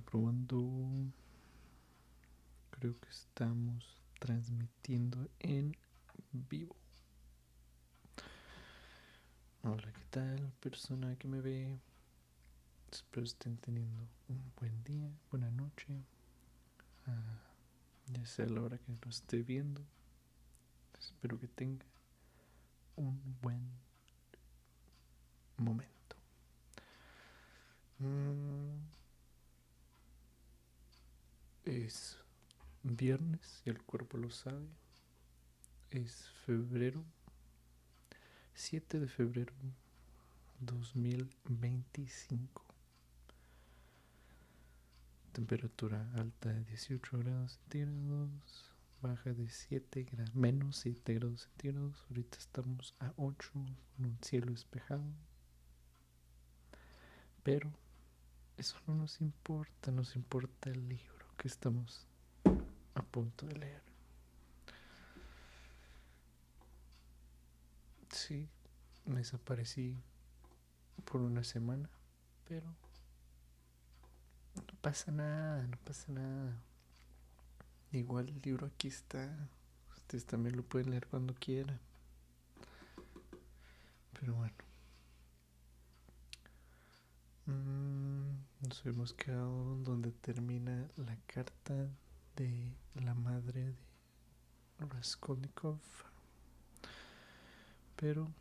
Probando. Creo que estamos transmitiendo en vivo. Hola, ¿qué tal, persona que me ve? Espero estén teniendo un buen día, buena noche. Ya sea la hora que lo esté viendo. Espero que tenga un buen momento. Es viernes y el cuerpo lo sabe. Es febrero, 7 de febrero 2025. Temperatura alta de 18 grados centígrados, baja de 7 grados, menos 7 grados centígrados. Ahorita estamos a 8 con un cielo despejado. Pero eso no nos importa, nos importa el libro que estamos a punto de leer. Sí, me desaparecí por una semana, pero no pasa nada, no pasa nada. Igual el libro aquí está. Ustedes también lo pueden leer cuando quieran. Pero bueno. Nos hemos quedado donde termina la carta de la madre de Raskolnikov. Pero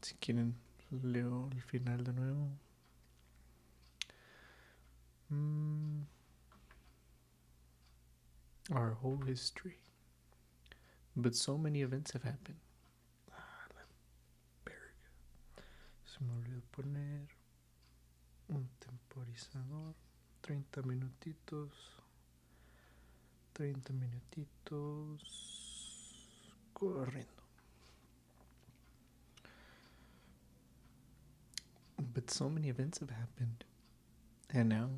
si quieren leo el final de nuevo. Our whole history. But so many events have happened. La verga. Se me olvidó poner un temporizador. 30 minutitos. 30 minutitos. Corriendo. But so many events have happened. And now,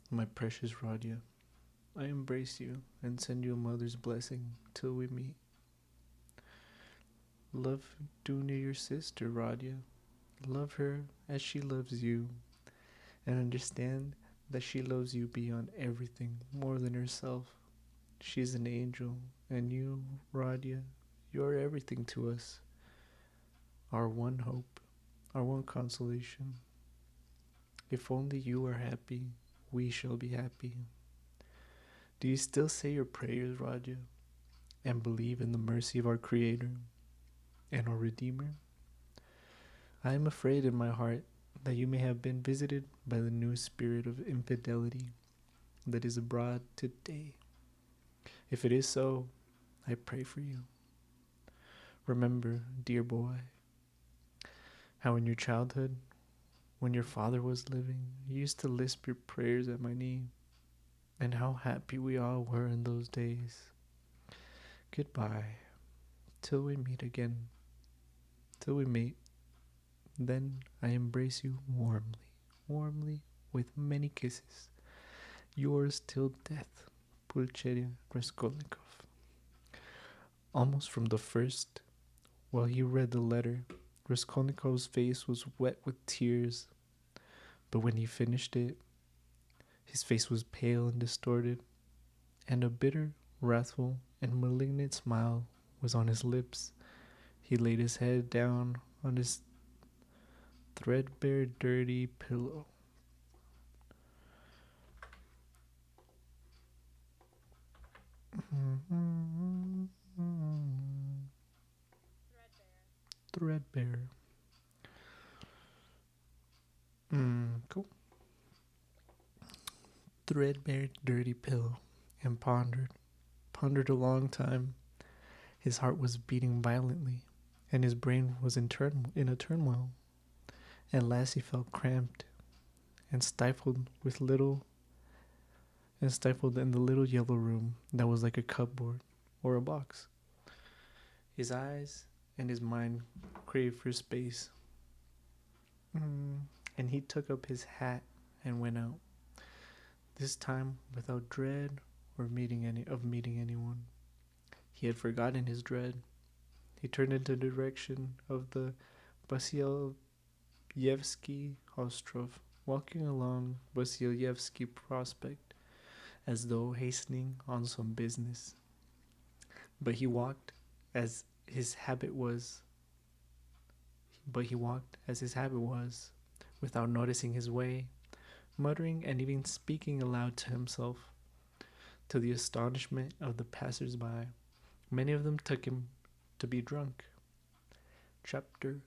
my precious Radia, I embrace you and send you a mother's blessing till we meet. Love Dunya, your sister, Radia. Love her as she loves you, and understand that she loves you beyond everything, more than herself. She's an angel, and you, Radia, you are everything to us. Our one hope, our one consolation. If only you are happy, we shall be happy. Do you still say your prayers, Raja, and believe in the mercy of our Creator and our Redeemer? I am afraid in my heart that you may have been visited by the new spirit of infidelity that is abroad today. If it is so, I pray for you. Remember, dear boy, how in your childhood, when your father was living, you used to lisp your prayers at my knee, and how happy we all were in those days. Goodbye, till we meet again. Till we meet, then I embrace you warmly, warmly, with many kisses. Yours till death, Pulcheria Raskolnikov. Almost from the first, while he read the letter, Raskolnikov's face was wet with tears. But when he finished it, his face was pale and distorted, and a bitter, wrathful, and malignant smile was on his lips. He laid his head down on his threadbare, dirty pillow. Threadbare. Cool. Threadbare, dirty pillow, and pondered a long time. His heart was beating violently, and his brain was in a turmoil. At last he felt cramped and stifled in the little yellow room that was like a cupboard or a box. His eyes and his mind craved for space. And he took up his hat and went out. This time without dread of meeting anyone. He had forgotten his dread. He turned into the direction of the Vasilyevsky Ostrov, walking along Vasilyevsky Prospect. as though hastening on some business. But he walked as his habit was, without noticing his way, muttering and even speaking aloud to himself. To the astonishment of the passers-by, many of them took him to be drunk. Chapter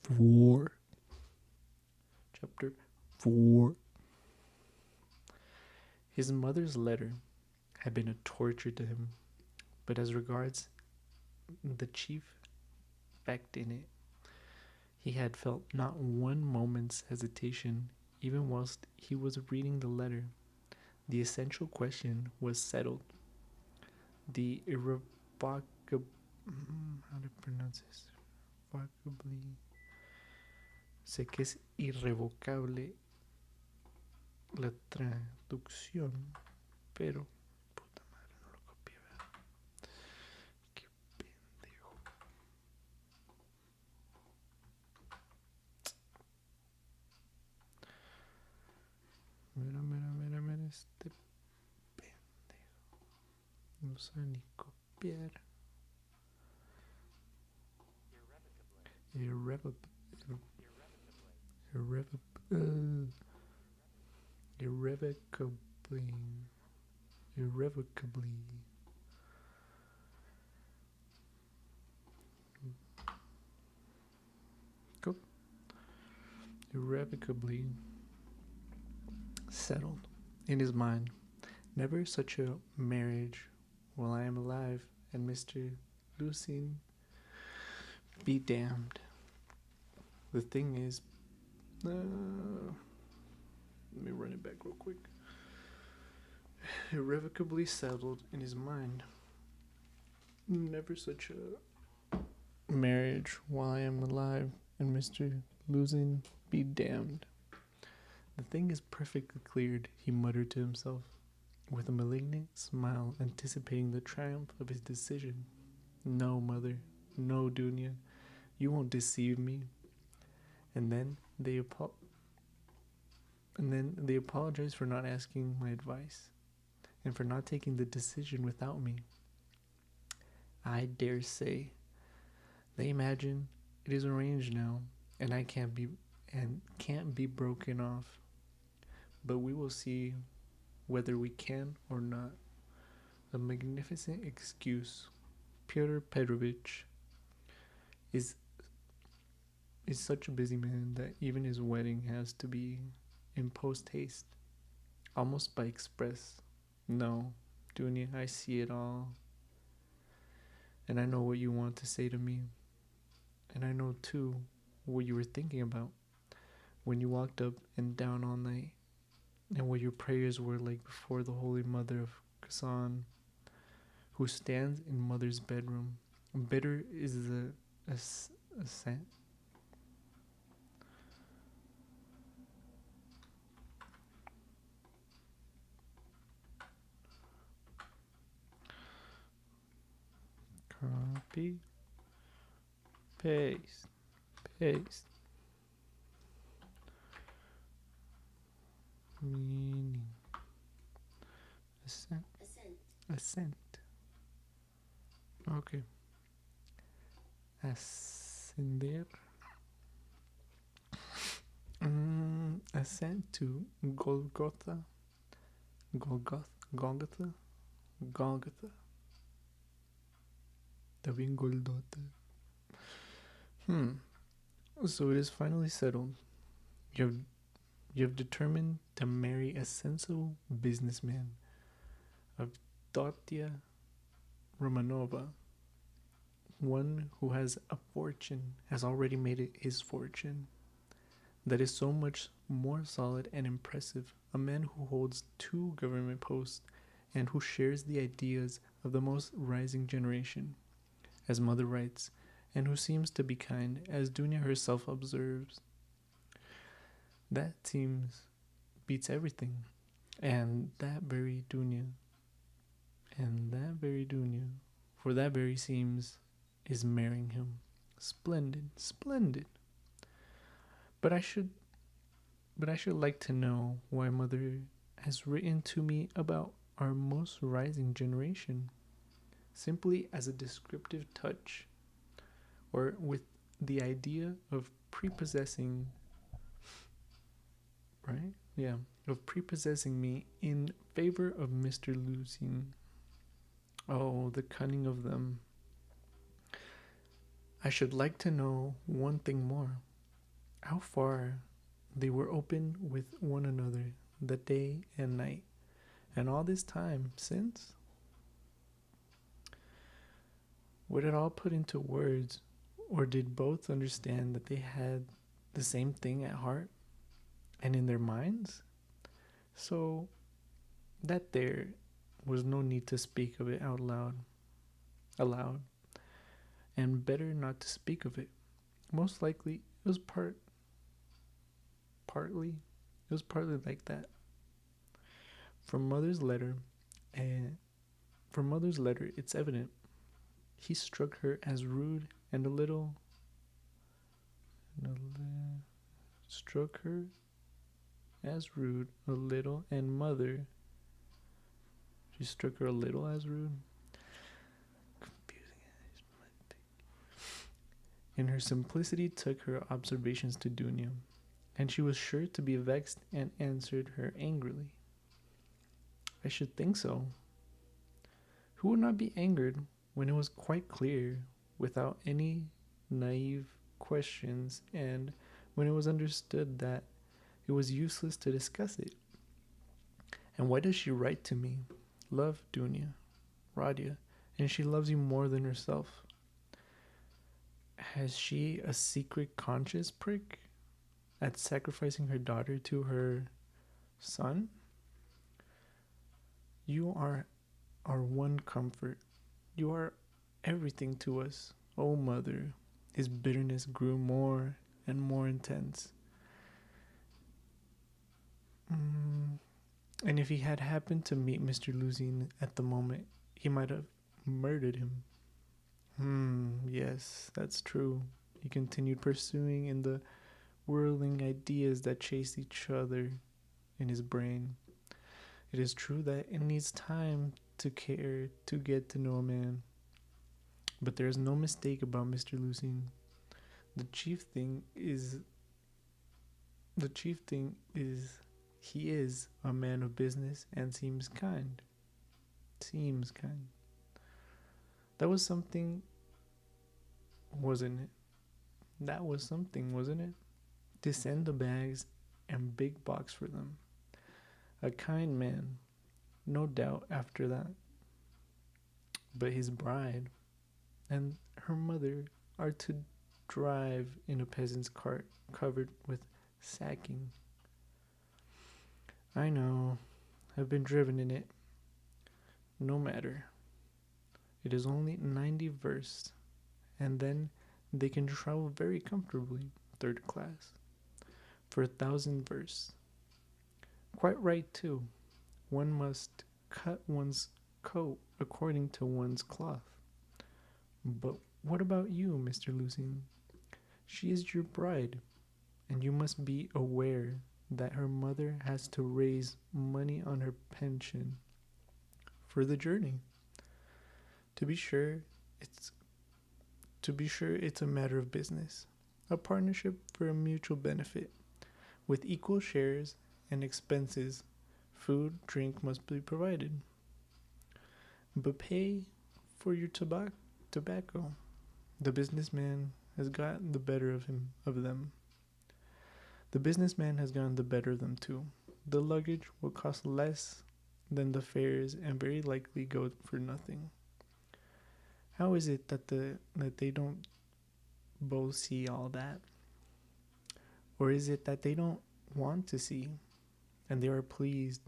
4. Chapter 4. His mother's letter had been a torture to him, but as regards the chief fact in it, he had felt not one moment's hesitation, even whilst he was reading the letter. The essential question was settled. The irrevocable, how to pronounce this? Irrevocably. Sé que es irrevocable la traducción, pero puta madre, no lo copié, ¿verdad? Qué pendejo. Mira, este pendejo. No sabe ni copiar. Irrevocably. Go. Irrevocably settled in his mind. Never such a marriage while I am alive, and Mr. Lucien be damned. The thing is, let me run it back real quick. Irrevocably settled in his mind. Never such a marriage while I am alive, and Mr. Lucien be damned. The thing is perfectly cleared, he muttered to himself, with a malignant smile anticipating the triumph of his decision. No, mother, no, Dunya, you won't deceive me. And then they apologized for not asking my advice, and for not taking the decision without me. I dare say they imagine it is arranged now, and I can't be broken off. But we will see whether we can or not. A magnificent excuse. Pyotr Petrovich is such a busy man that even his wedding has to be in post haste, almost by express. No, Dunya, I see it all. And I know what you want to say to me. And I know too what you were thinking about when you walked up and down all night, and what your prayers were like before the Holy Mother of Kazan, who stands in Mother's bedroom. Bitter is the assent. Copy, paste. Meaning. Assent. Okay. Ascender. Ascent to Golgotha. Golgotha. También Goldota. So it is finally settled. You have determined to marry a sensible businessman of Dotia Romanova, one who has a fortune, has already made it his fortune, that is so much more solid and impressive, a man who holds 2 government posts and who shares the ideas of the most rising generation, as Mother writes, and who seems to be kind, as Dunya herself observes. That seems beats everything, and that very Dunya, for that very seems is marrying him. Splendid. But I should like to know why Mother has written to me about our most rising generation, simply as a descriptive touch, or with the idea of prepossessing, right? Yeah, of prepossessing me in favor of Mr. Lucien. Oh, the cunning of them. I should like to know one thing more. How far they were open with one another the day and night, and all this time since? Would it all put into words, or did both understand that they had the same thing at heart and in their minds? So that there was no need to speak of it aloud, and better not to speak of it. Most likely, it was partly, it was partly like that. From mother's letter, and from mother's letter, it's evident he struck her as rude and struck her as rude a little, and mother, she struck her a little as rude. In her simplicity, took her observations to Dunya, and she was sure to be vexed and answered her angrily. I should think so. Who would not be angered when it was quite clear, without any naive questions, and when it was understood that it was useless to discuss it? And why does she write to me? Love, Dunya, Radia, and she loves you more than herself. Has she a secret conscience prick at sacrificing her daughter to her son? You are our one comfort. You are everything to us, oh mother. His bitterness grew more and more intense. And if he had happened to meet Mr. Lucien at the moment, he might have murdered him. Yes, that's true. He continued pursuing in the whirling ideas that chased each other in his brain. It is true that it needs time to care to get to know a man, but there is no mistake about Mr. Lucien. The chief thing is he is a man of business and seems kind. That was something, wasn't it? That was something, wasn't it? To send the bags and big box for them. A kind man, no doubt after that. But his bride and her mother are to drive in a peasant's cart covered with sacking. I know, I've been driven in it. No matter. It is only 90 versts, and then they can travel very comfortably, third class, for 1,000 versts. Quite right, too. One must cut one's coat according to one's cloth. But what about you, Mr. Lucien? She is your bride, and you must be aware that her mother has to raise money on her pension for the journey. To be sure, it's a matter of business, a partnership for a mutual benefit, with equal shares and expenses. Food, drink must be provided. But pay for your tobacco. The businessman has got the better of them. The businessman has gotten the better of them too. The luggage will cost less than the fares and very likely go for nothing. How is it that they don't both see all that? Or is it that they don't want to see and they are pleased?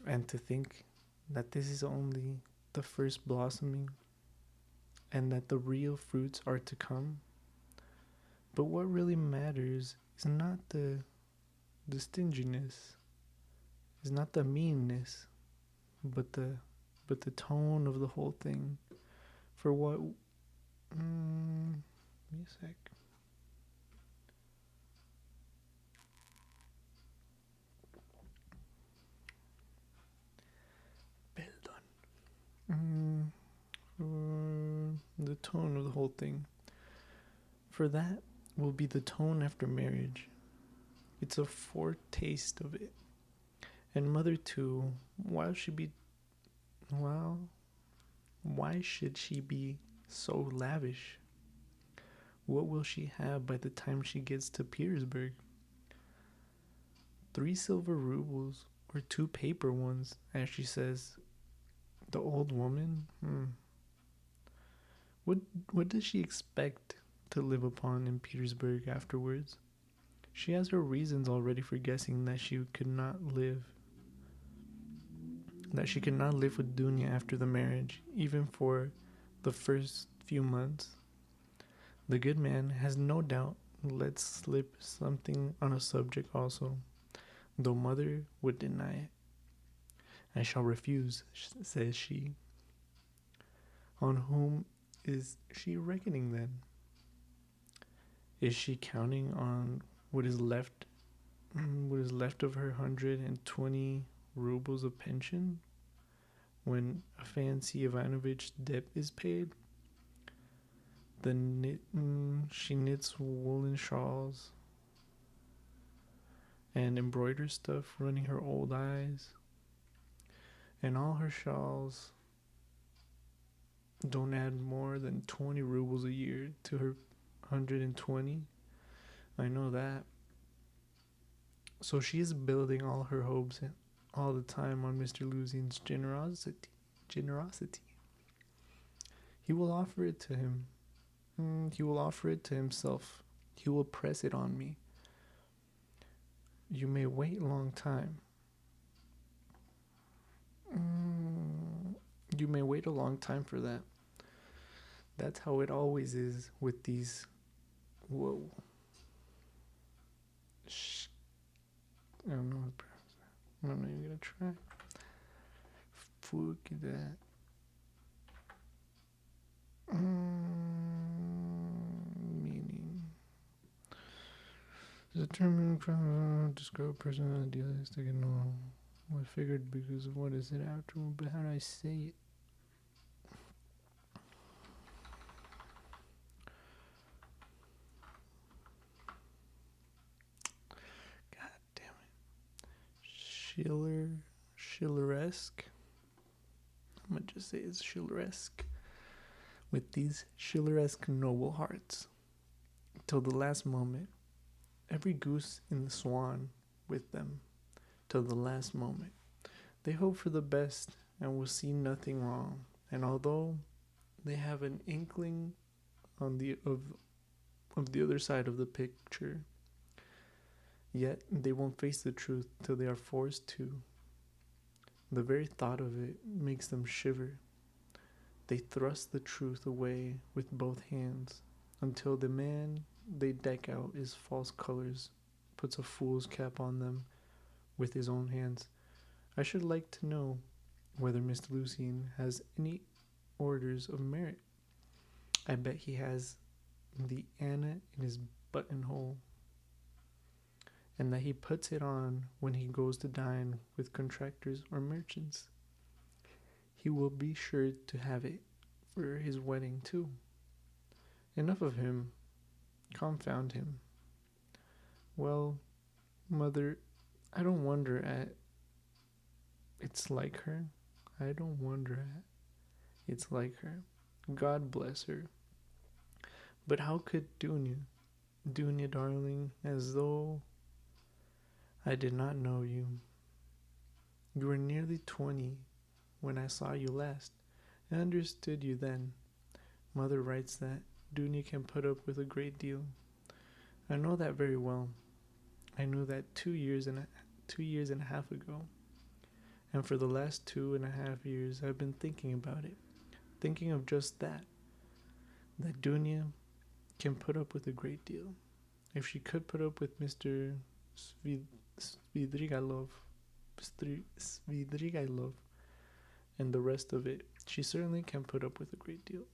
And to think that this is only the first blossoming and that the real fruits are to come. But what really matters is not the stinginess, is not the meanness, but the tone of the whole thing. For what? Give me a sec. tone of the whole thing. For that will be the tone after marriage. It's a foretaste of it. And mother too, well, why should she be so lavish? What will she have by the time she gets to Petersburg? 3 silver rubles or 2 paper ones, as she says. The old woman? What does she expect to live upon in Petersburg afterwards? She has her reasons already for guessing that she could not live with Dunya after the marriage, even for the first few months. The good man has no doubt let slip something on a subject also, though mother would deny it. I shall refuse, says she. On whom is she reckoning then? Is she counting on what is left of her 120 rubles of pension when a fancy Ivanovich debt is paid? She knits woolen shawls and embroiders stuff, running her old eyes, and all her shawls don't add more than 20 rubles a year to her 120. I know that. So she is building all her hopes all the time on Mr. Luzian's generosity. He will offer it to him. He will offer it to himself. He will press it on me. You may wait a long time. You may wait a long time for that. That's how it always is with these. Whoa. I don't know how to pronounce that. I'm not even gonna try. Fuck that. Meaning. The term describe a person idealistic and all. I figured because of what is it after, but how do I say it? God damn it. Schilleresque. I'm gonna just say it's Schilleresque. With these Schilleresque noble hearts, till the last moment, every goose in the swan with them, till the last moment. They hope for the best and will see nothing wrong. And although they have an inkling of the other side of the picture, yet they won't face the truth till they are forced to. The very thought of it makes them shiver. They thrust the truth away with both hands until the man they deck out is false colors, puts a fool's cap on them with his own hands. I should like to know whether Mr. Lucian has any orders of merit. I bet he has the Anna in his buttonhole, and that he puts it on when he goes to dine with contractors or merchants. He will be sure to have it for his wedding too. Enough of him. Confound him. Well, mother, I don't wonder at it's like her. I don't wonder at it's like her. God bless her. But how could Dunya, darling, as though I did not know you. You were nearly 20 when I saw you last. I understood you then. Mother writes that Dunya can put up with a great deal. I know that very well. I knew that 2 years and a half ago. And for the last 2.5 years, I've been thinking about it. Thinking of just that. That Dunya can put up with a great deal. If she could put up with Mr. Svidrigailov and the rest of it, she certainly can put up with a great deal.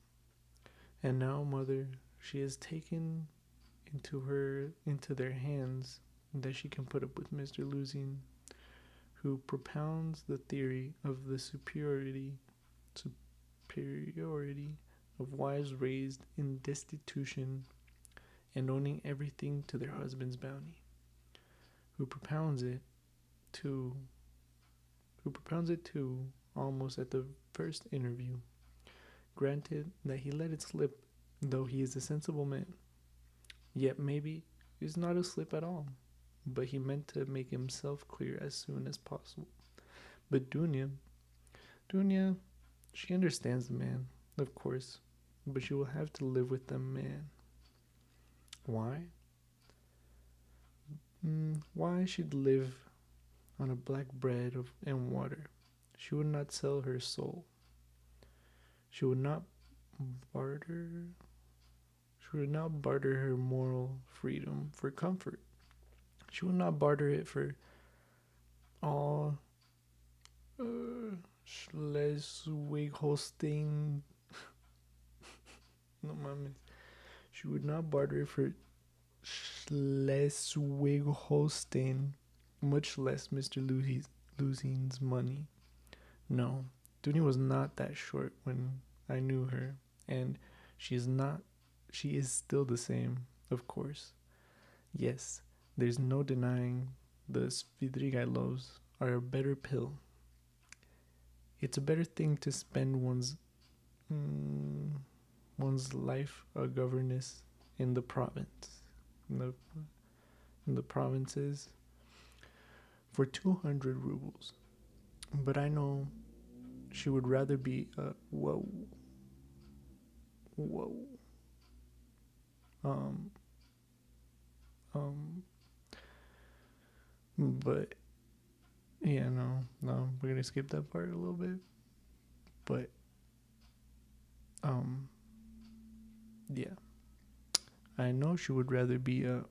And now, mother, she has taken into their hands that she can put up with Mr. Luzian, who propounds the theory of the superiority of wives raised in destitution and owning everything to their husband's bounty, who propounds it to almost at the first interview. Granted that he let it slip, though he is a sensible man. Yet maybe it's not a slip at all, but he meant to make himself clear as soon as possible. But Dunya, she understands the man, of course, but she will have to live with the man. Why? Why she'd live on a black bread and water? She would not sell her soul. She would not barter. She would not barter her moral freedom for comfort. She would not barter it for all Schleswig-Holstein. No mames. She would not barter it for Schleswig-Holstein, much less Mr. Luzine's money. No, Duny was not that short when I knew her, and she is not. She is still the same, of course. Yes, there's no denying the Svidrigailos are a better pill. It's a better thing to spend one's life a governess in the province, in the provinces, for 200 rubles. But I know she would rather be a whoa. But yeah, no, we're gonna skip that part a little bit. But yeah, I know she would rather be a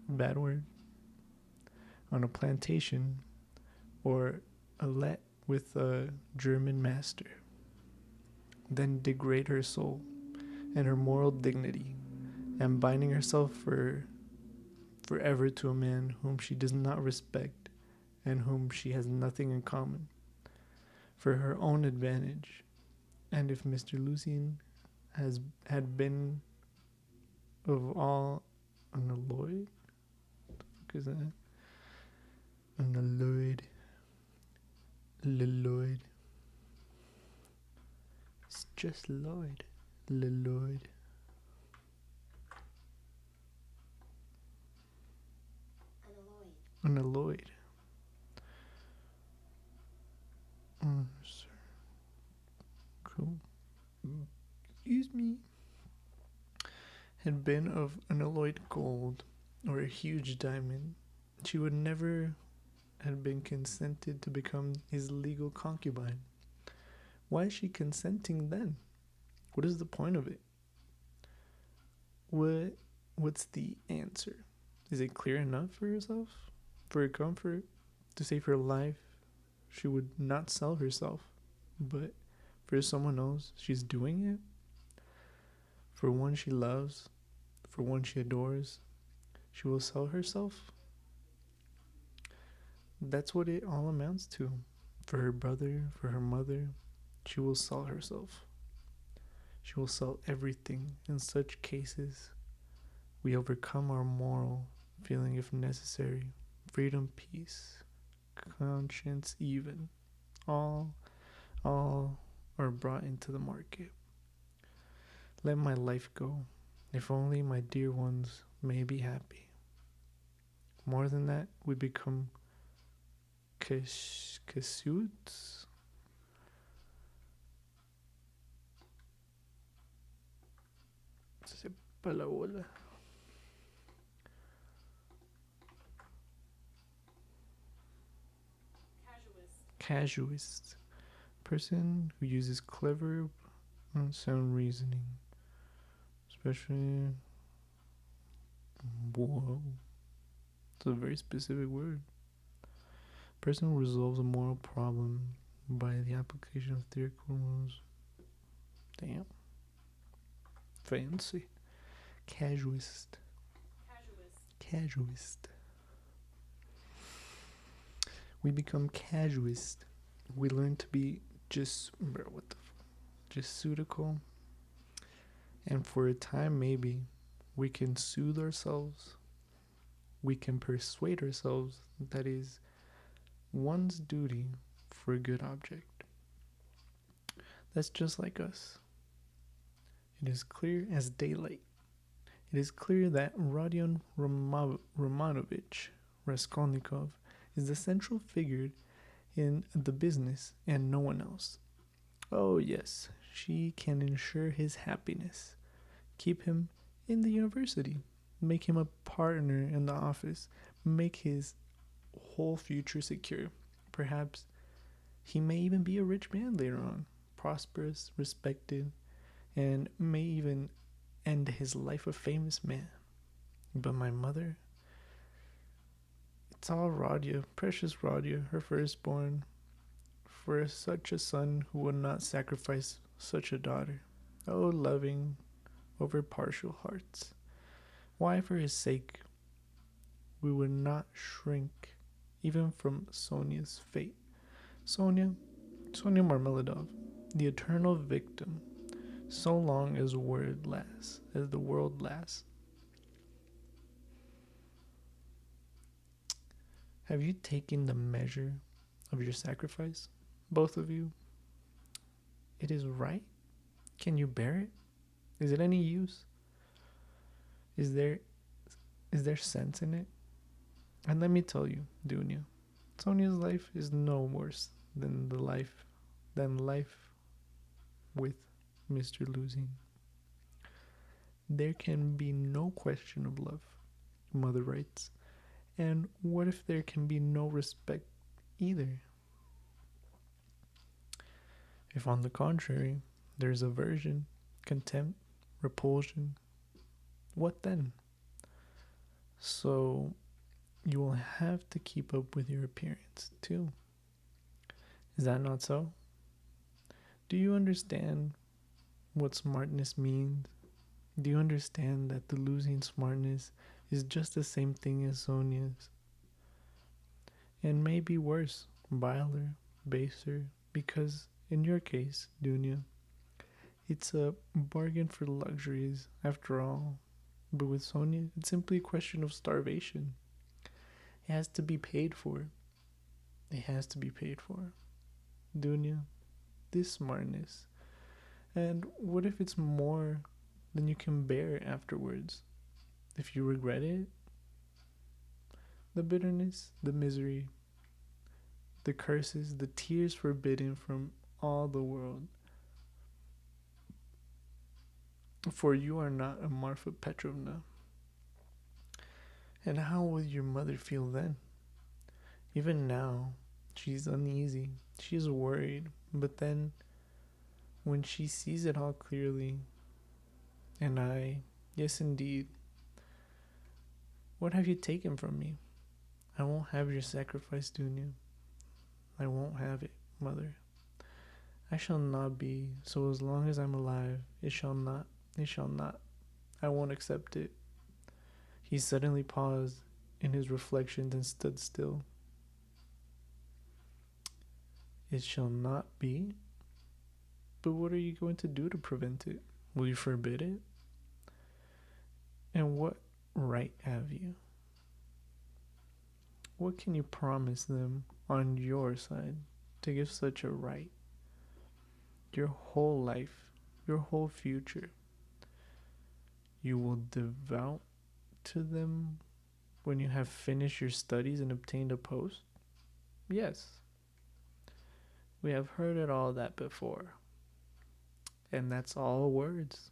bad word on a plantation or a let with a German master than degrade her soul and her moral dignity and binding herself forever to a man whom she does not respect and whom she has nothing in common for her own advantage. And if Mr. Lucien had been of all unalloyed, what the fuck is that? Unalloyed, Lloyd. It's just Lloyd, Lloyd. Unalloyed. Sir. Cool. Excuse me. Had been of unalloyed gold or a huge diamond, she would never have been consented to become his legal concubine. Why is she consenting then? What is the point of it? What's the answer? Is it clear enough for herself? For her comfort? To save her life, she would not sell herself. But for someone else, she's doing it. For one she loves, for one she adores, she will sell herself. That's what it all amounts to. For her brother, for her mother, she will sell herself. She will sell everything. In such cases, we overcome our moral feeling if necessary. Freedom, peace, conscience, even. All are brought into the market. Let my life go, if only my dear ones may be happy. More than that, we become casuits. Sepa la bola. Casuist. Person who uses clever, unsound reasoning. Especially. Whoa. It's a very specific word. Person who resolves a moral problem by the application of theoretical rules. Damn. Fancy. Casuist. We become casuist. We learn to be just, bro, what the, just suitical. And for a time, maybe we can soothe ourselves. We can persuade ourselves that is one's duty for a good object. That's just like us. It is clear as daylight. It is clear that Rodion Romanovich Raskolnikov is the central figure in the business and no one else. Oh, yes, she can ensure his happiness, keep him in the university, make him a partner in the office, make his whole future secure. Perhaps he may even be a rich man later on, prosperous, respected, and may even end his life a famous man. But my mother, it's all Radia, precious Radia, her firstborn, for such a son who would not sacrifice such a daughter. Oh, loving, over partial hearts. Why, for his sake, we would not shrink even from Sonia's fate. Sonia Marmeladov, the eternal victim, so long as the world lasts. Have you taken the measure of your sacrifice, both of you? It is right? Can you bear it? Is it any use? Is there sense in it? And let me tell you, Dunya, Sonia's life is no worse than life with Mr. Losing. There can be no question of love, Mother writes. And what if there can be no respect either? If, on the contrary, there's aversion, contempt, repulsion, what then? So, you will have to keep up with your appearance, too. Is that not so? Do you understand what smartness means? Do you understand that the losing smartness is just the same thing as Sonia's? And maybe worse, viler, baser, because in your case, Dunya, it's a bargain for luxuries after all. But with Sonia, it's simply a question of starvation. It has to be paid for. It has to be paid for. Dunya, this smartness. And what if it's more than you can bear afterwards? If you regret it? The bitterness, the misery, the curses, the tears forbidden from all the world. For you are not a Marfa Petrovna. And how will your mother feel then? Even now, she's uneasy, she's worried, but then, when she sees it all clearly, and yes indeed, what have you taken from me? I won't have your sacrifice, Dunya. I won't have it, Mother. I shall not be, so as long as I'm alive, it shall not. I won't accept it. He suddenly paused in his reflections and stood still. It shall not be? But what are you going to do to prevent it? Will you forbid it? And what right have you? What can you promise them on your side to give such a right? Your whole life, your whole future, you will devote to them when you have finished your studies and obtained a post? Yes. We have heard it all that before. And that's all words.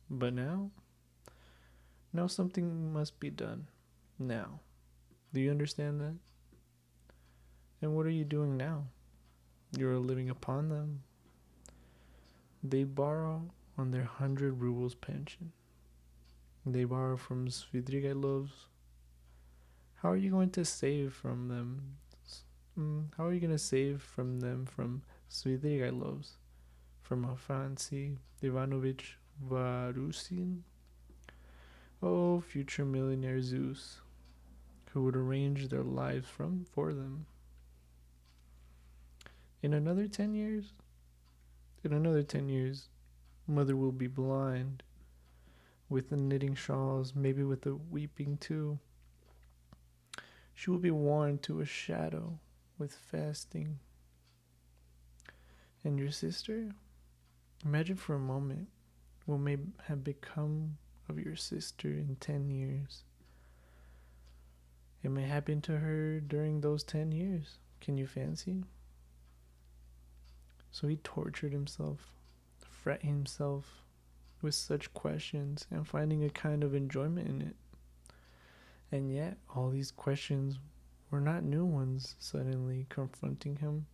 But now something must be done. Now. Do you understand that? And what are you doing now? You're living upon them. They borrow on their 100 rubles pension. They borrow from Svidrigailov's. How are you going to save from them? How are you going to save from them from Svidrigailov's? From Afancy Ivanovich Varusin? Oh, future millionaire Zeus, who would arrange their lives for them. In another 10 years, In another 10 years, mother will be blind, with the knitting shawls, maybe with the weeping too. She will be worn to a shadow with fasting. And your sister? Imagine for a moment what may have become of your sister in 10 years. It may happen to her during those 10 years. Can you fancy? So he tortured himself, fret himself with such questions and finding a kind of enjoyment in it. And yet, all these questions were not new ones suddenly confronting him.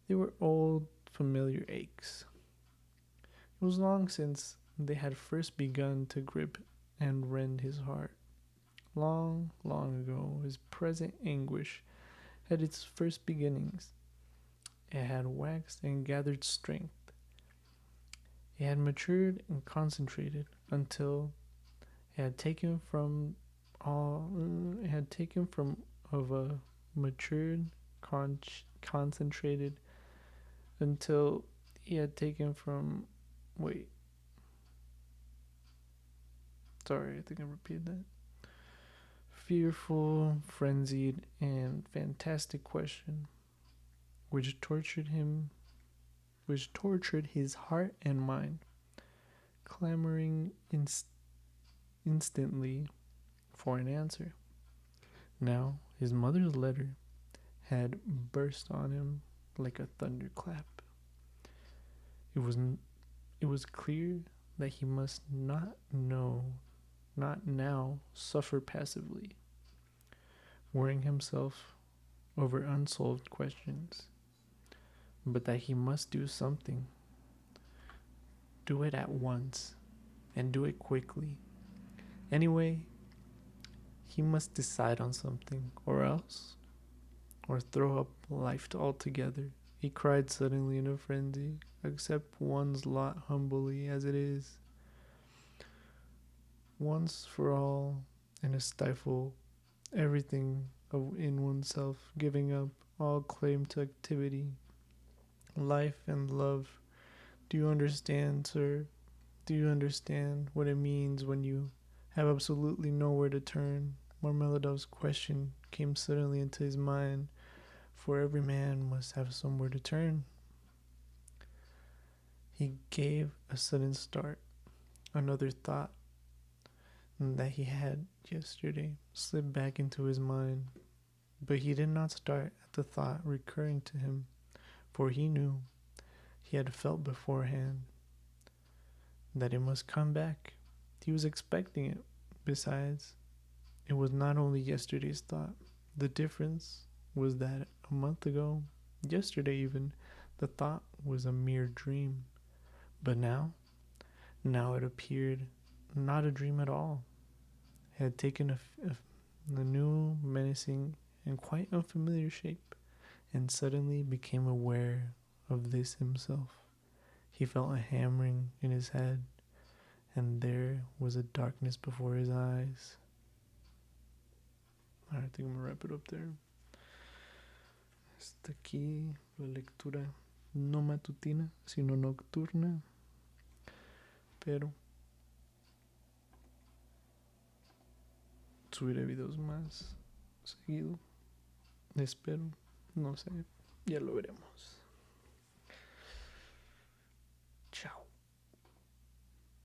They were old, familiar aches. It was long since they had first begun to grip and rend his heart. Long, long ago, his present anguish had its first beginnings. It had waxed and gathered strength. It had matured and concentrated until it had taken from of a matured, concentrated until he had taken from. Wait. Sorry, I think I repeated that. Fearful, frenzied, and fantastic question, which tortured his heart and mind, clamoring instantly for an answer. Now, his mother's letter had burst on him like a thunderclap. It was clear that he must not now suffer passively, worrying himself over unsolved questions, but that he must do something. Do it at once, and do it quickly. Anyway, he must decide on something, or throw up life altogether. He cried suddenly in a frenzy. Accept one's lot humbly as it is, once for all, and stifle everything in oneself, giving up all claim to activity, life, and love. Do you understand, sir? Do you understand what it means when you have absolutely nowhere to turn? Marmeladov's question came suddenly into his mind, for every man must have somewhere to turn. He gave a sudden start. Another thought that he had yesterday slipped back into his mind, but he did not start at the thought recurring to him, for he knew, he had felt beforehand, that it must come back. He was expecting it. Besides, it was not only yesterday's thought. The difference was that a month ago, yesterday even, the thought was a mere dream. But now it appeared not a dream at all. It had taken a new, menacing, and quite unfamiliar shape, and suddenly became aware of this himself. He felt a hammering in his head, and there was a darkness before his eyes. I think I'm gonna wrap it up there. Hasta aquí la lectura no matutina, sino nocturna, pero subiré videos más seguido. Espero, no sé, ya lo veremos.